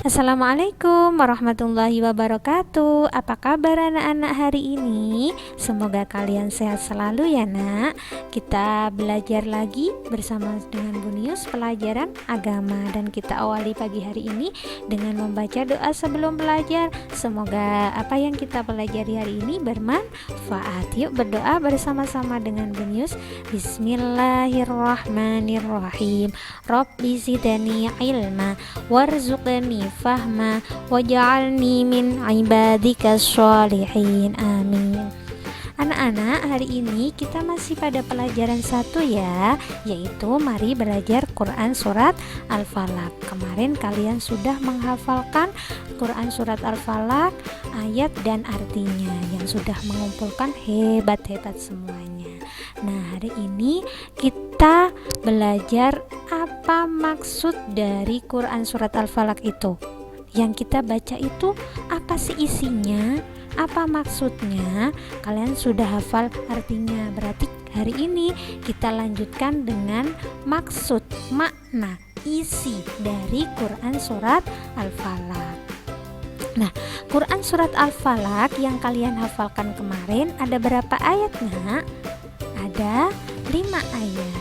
Assalamualaikum warahmatullahi wabarakatuh. Apa kabar anak-anak hari ini? Semoga kalian sehat selalu ya nak. Kita belajar lagi bersama dengan Bunius pelajaran agama. Dan kita awali pagi hari ini dengan membaca doa sebelum belajar. Semoga apa yang kita pelajari hari ini bermanfaat. Yuk berdoa bersama-sama dengan Bunius. Bismillahirrahmanirrahim. Rabbi zidni ilma warzuqni fahma waj'alni min ibadika sholihin, amin. Anak-anak, hari ini kita masih pada pelajaran 1 ya, yaitu mari belajar Quran surat Al-Falaq. Kemarin kalian sudah menghafalkan Quran surat Al-Falaq, ayat dan artinya, yang sudah mengumpulkan hebat-hebat semuanya. Nah, hari ini kita belajar apa maksud dari Quran surat Al-Falaq itu. Yang kita baca itu apa sih isinya? Apa maksudnya? Kalian sudah hafal artinya. Berarti hari ini kita lanjutkan dengan maksud, makna, isi dari Quran surat Al-Falaq. Nah, Quran surat Al-Falaq yang kalian hafalkan kemarin ada berapa ayat, Nak? Ada 5 ayat.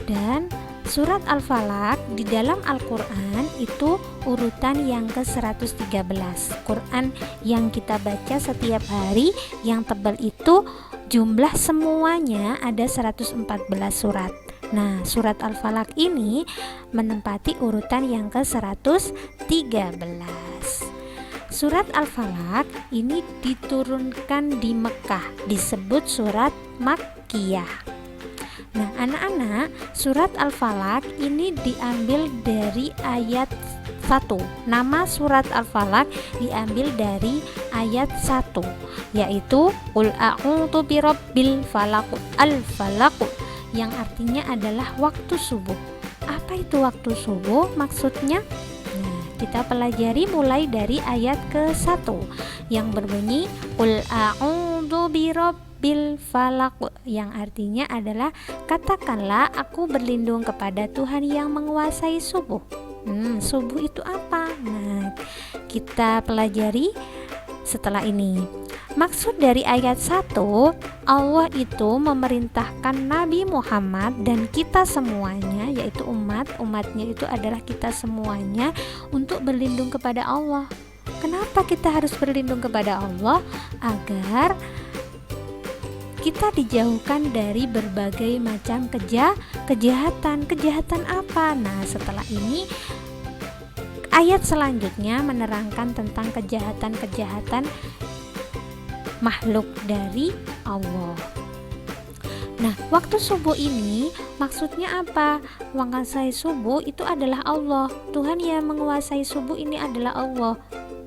Dan surat Al-Falaq di dalam Al-Quran itu urutan yang ke-113. Quran yang kita baca setiap hari yang tebal itu jumlah semuanya ada 114 surat. Nah, surat Al-Falaq ini menempati urutan yang ke-113. Surat Al-Falaq ini diturunkan di Mekah, disebut surat Makkiyah. Nah, anak-anak, surat Al-Falaq ini diambil dari ayat 1. Nama surat Al-Falaq diambil dari ayat 1, yaitu Qul a'udzu birabbil falaq, al-falaq, yang artinya adalah waktu subuh. Apa itu waktu subuh maksudnya? Nah, kita pelajari mulai dari ayat ke-1 yang berbunyi Qul a'udzu birabbil falaq, yang artinya adalah katakanlah aku berlindung kepada Tuhan yang menguasai subuh. Subuh itu apa? Nah, kita pelajari setelah ini. Maksud dari ayat 1, Allah itu memerintahkan Nabi Muhammad dan kita semuanya, yaitu umatnya itu adalah kita semuanya, untuk berlindung kepada Allah. Kenapa kita harus berlindung kepada Allah? Agar kita dijauhkan dari berbagai macam kejahatan. Kejahatan apa? Nah, setelah ini ayat selanjutnya menerangkan tentang kejahatan-kejahatan makhluk dari Allah. Nah, waktu subuh ini maksudnya apa? Menguasai subuh itu adalah Allah. Tuhan yang menguasai subuh ini adalah Allah.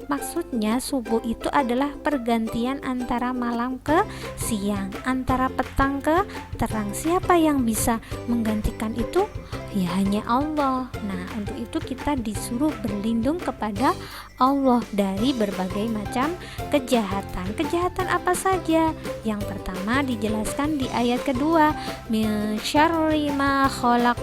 Maksudnya subuh itu adalah pergantian antara malam ke siang, antara petang ke terang. Siapa yang bisa menggantikan itu? Ya hanya Allah. Nah, untuk itu kita disuruh berlindung kepada Allah dari berbagai macam kejahatan. Kejahatan apa saja? Yang pertama dijelaskan di ayat kedua, min syarri ma khalaq,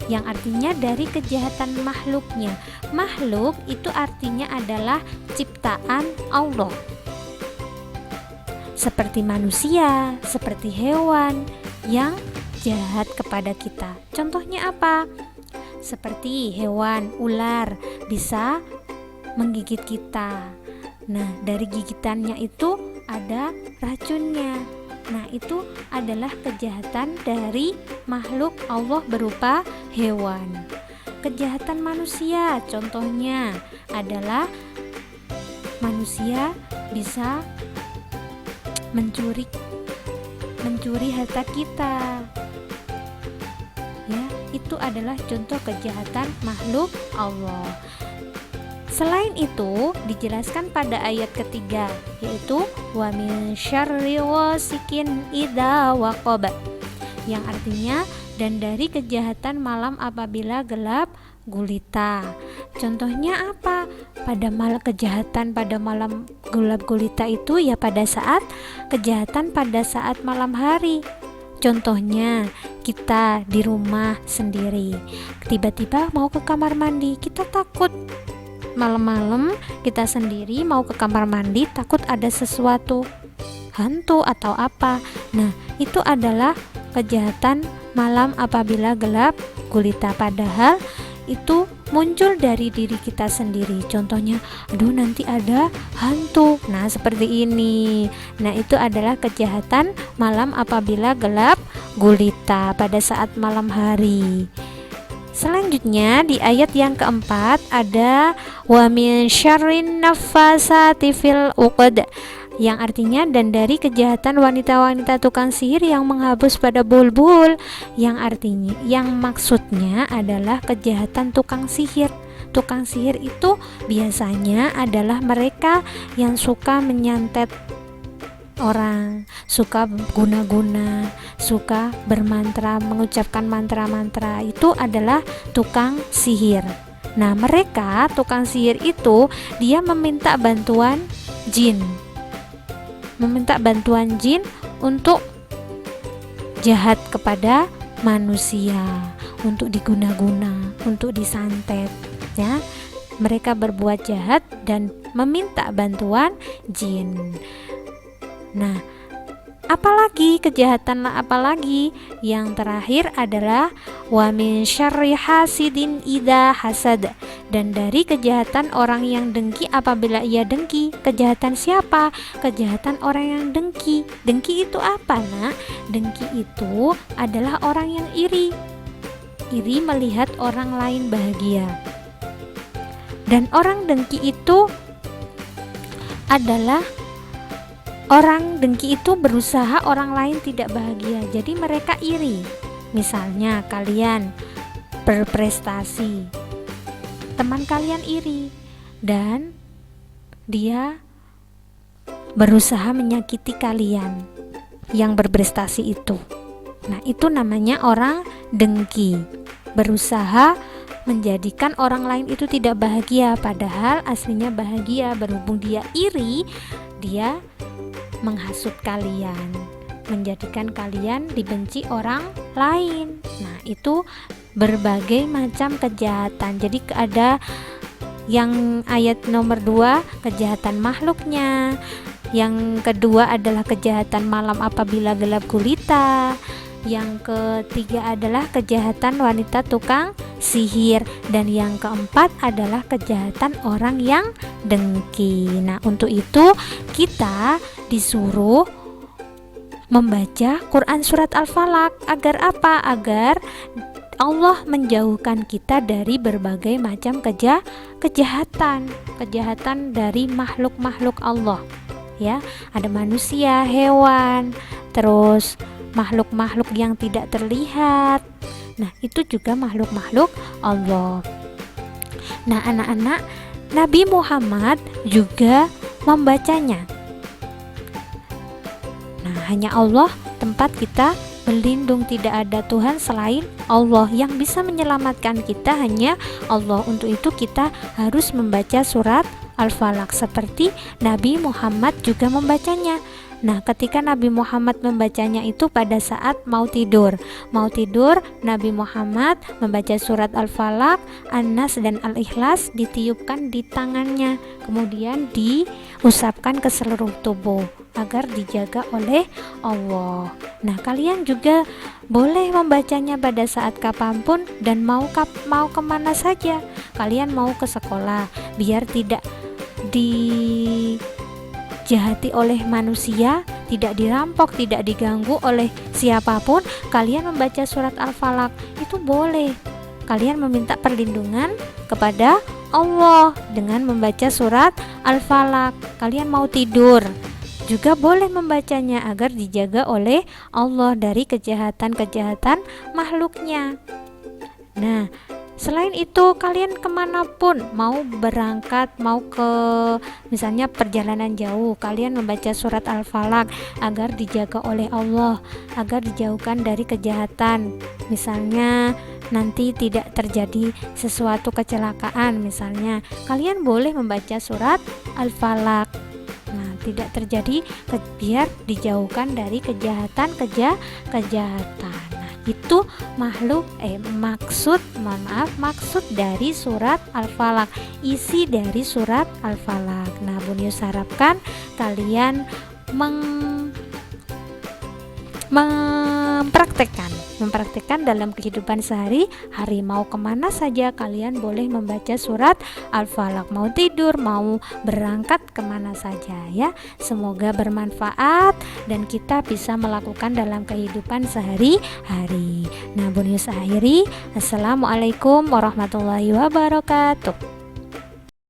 yang artinya dari kejahatan makhluknya. Makhluk itu artinya adalah ciptaan Allah, seperti manusia, seperti hewan yang jahat kepada kita. Contohnya apa? Seperti hewan ular bisa menggigit kita. Nah, dari gigitannya itu ada racunnya. Nah, itu adalah kejahatan dari makhluk Allah berupa hewan. Kejahatan manusia contohnya adalah manusia bisa mencuri harta kita. Ya, itu adalah contoh kejahatan makhluk Allah. Selain itu dijelaskan pada ayat ketiga, yaitu wa min syarri ghasikin idza waqab, yang artinya dan dari kejahatan malam apabila gelap gulita. Contohnya apa? Kejahatan pada malam gelap gulita itu ya pada saat kejahatan pada saat malam hari. Contohnya, kita di rumah sendiri, tiba-tiba mau ke kamar mandi, kita takut. Malam-malam kita sendiri mau ke kamar mandi, takut ada sesuatu hantu atau apa. Nah, itu adalah kejahatan malam apabila gelap gulita, padahal itu muncul dari diri kita sendiri. Contohnya, aduh nanti ada hantu. Nah, seperti ini. Nah, itu adalah kejahatan malam apabila gelap gulita pada saat malam hari. Selanjutnya di ayat yang keempat ada wa min syarrin naffasati fil uqad, yang artinya dan dari kejahatan wanita-wanita tukang sihir yang menghabus pada bulbul, yang artinya, yang maksudnya adalah kejahatan tukang sihir. Tukang sihir itu biasanya adalah mereka yang suka menyantet orang, suka guna-guna, suka bermantra, mengucapkan mantra-mantra. Itu adalah tukang sihir. Nah, mereka tukang sihir itu dia meminta bantuan jin untuk jahat kepada manusia, untuk diguna-guna, untuk disantet, ya. Mereka berbuat jahat dan meminta bantuan jin. Nah, apalagi yang terakhir adalah wa min syarri hasidin idza hasad, dan dari kejahatan orang yang dengki apabila ia dengki. Kejahatan siapa? Kejahatan orang yang dengki. Dengki itu apa, Nak? Dengki itu adalah orang yang iri melihat orang lain bahagia. Dan orang dengki itu adalah orang dengki itu berusaha orang lain tidak bahagia. Jadi mereka iri. Misalnya kalian berprestasi, teman kalian iri dan dia berusaha menyakiti kalian yang berprestasi itu. Nah, itu namanya orang dengki, berusaha menjadikan orang lain itu tidak bahagia padahal aslinya bahagia. Berhubung dia iri, dia menghasut kalian, menjadikan kalian dibenci orang lain. Nah, itu berbagai macam kejahatan. Jadi ada yang ayat nomor 2 kejahatan makhluknya, yang kedua adalah kejahatan malam apabila gelap gulita, yang ketiga adalah kejahatan wanita tukang sihir, dan yang keempat adalah kejahatan orang yang dengki. Nah, untuk itu kita disuruh membaca Quran surat Al-Falaq. Agar apa? Agar Allah menjauhkan kita dari berbagai macam kejahatan dari makhluk-makhluk Allah. Ya, ada manusia, hewan, terus makhluk-makhluk yang tidak terlihat. Nah, itu juga makhluk-makhluk Allah. Nah, anak-anak, Nabi Muhammad juga membacanya. Nah, hanya Allah tempat kita berlindung, tidak ada Tuhan selain Allah. Yang bisa menyelamatkan kita hanya Allah. Untuk itu kita harus membaca surat Al-Falaq seperti Nabi Muhammad juga membacanya. Nah, ketika Nabi Muhammad membacanya itu pada saat mau tidur, Nabi Muhammad membaca surat Al-Falaq, An-Nas dan Al-Ikhlas ditiupkan di tangannya, kemudian diusapkan ke seluruh tubuh agar dijaga oleh Allah. Nah, kalian juga boleh membacanya pada saat kapanpun dan mau kemana saja. Kalian mau ke sekolah, biar tidak dijahati oleh manusia, tidak dirampok, tidak diganggu oleh siapapun, kalian membaca surat Al-Falaq itu boleh. Kalian meminta perlindungan kepada Allah dengan membaca surat Al-Falaq. Kalian mau tidur juga boleh membacanya agar dijaga oleh Allah dari kejahatan-kejahatan makhluknya. Nah, selain itu kalian kemanapun mau berangkat, mau ke misalnya perjalanan jauh, kalian membaca surat Al-Falaq agar dijaga oleh Allah, agar dijauhkan dari kejahatan. Misalnya nanti tidak terjadi sesuatu kecelakaan, misalnya kalian boleh membaca surat Al-Falaq. Nah, tidak terjadi, biar dijauhkan dari kejahatan. Nah, itu maksud dari surat Al-Falaq, isi dari surat Al-Falaq. Nah, Bun Yus harapkan kalian mempraktekkan dalam kehidupan sehari-hari. Mau kemana saja kalian boleh membaca surat Al-Falaq, mau tidur, mau berangkat kemana saja ya. Semoga bermanfaat dan kita bisa melakukan dalam kehidupan sehari-hari. Nah, Bun Yus akhiri, Assalamualaikum warahmatullahi wabarakatuh.